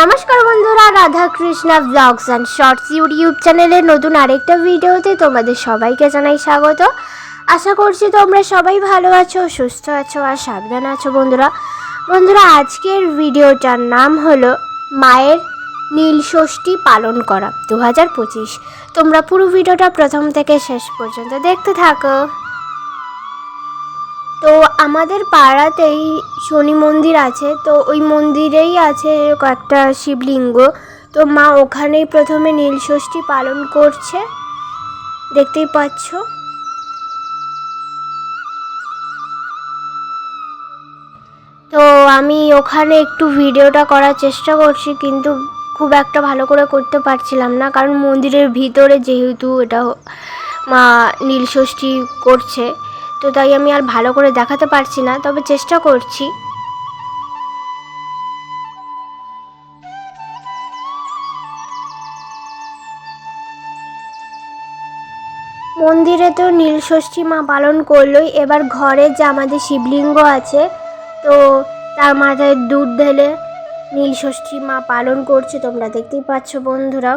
নমস্কার বন্ধুরা, Radha Krishna blogs and shorts YouTube চ্যানেলের নতুন আরেকটা ভিডিওতে তোমাদের সবাইকে জানাই স্বাগত। আশা করছি তোমরা সবাই ভালো আছো, সুস্থ আছো আর সাবধান আছো। বন্ধুরা আজকের ভিডিওটার নাম হলো মায়ের নীল ষষ্ঠী পালন করা 2025। তোমরা পুরো ভিডিওটা প্রথম থেকে শেষ পর্যন্ত দেখতে থাকো। তো আমাদের পাড়াতেই শনি মন্দির আছে, তো ওই মন্দিরেই আছে কয়েকটা শিবলিঙ্গ। তো মা ওখানেই প্রথমে নীল ষষ্ঠী পালন করছে, দেখতেই পাচ্ছ। তো আমি ওখানে একটু ভিডিওটা করার চেষ্টা করছি, কিন্তু খুব একটা ভালো করে করতে পারছিলাম না, কারণ মন্দিরের ভিতরে যেহেতু এটা মা নীল ষষ্ঠী করছে, তো তাই আমি আর ভালো করে দেখাতে পারছি না, তবে চেষ্টা করছি। মন্দিরে তো নীল ষষ্ঠী মা পালন করলোই, এবার ঘরে যে আমাদের শিবলিঙ্গ আছে, তো তার মাথায় দুধ ঢেলে নীল ষষ্ঠী মা পালন করছে, তোমরা দেখতেই পাচ্ছ বন্ধুরা।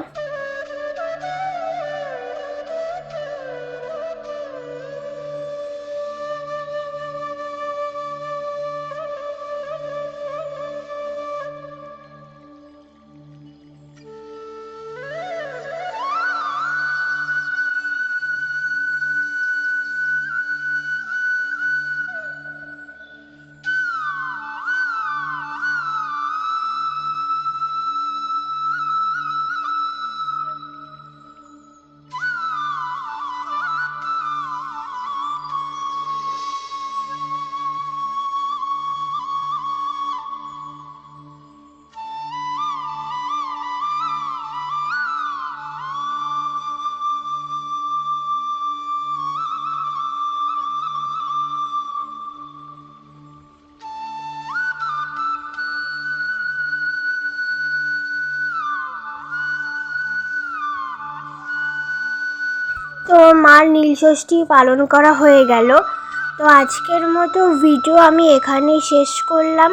তো মার নীল ষষ্ঠী পালন করা হয়ে গেল। তো আজকের মতো ভিডিও আমি এখানেই শেষ করলাম।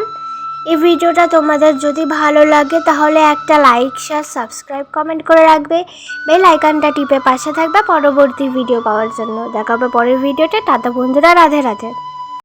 এই ভিডিওটা তোমাদের যদি ভালো লাগে তাহলে একটা লাইক, শেয়ার, সাবস্ক্রাইব, কমেন্ট করে রাখবে। বেল আইকনটা টিপে পাশে থাকবে পরবর্তী ভিডিও পাওয়ার জন্য। দেখা হবে পরের ভিডিওতে। টাটা বন্ধুরা, রাধে রাধে।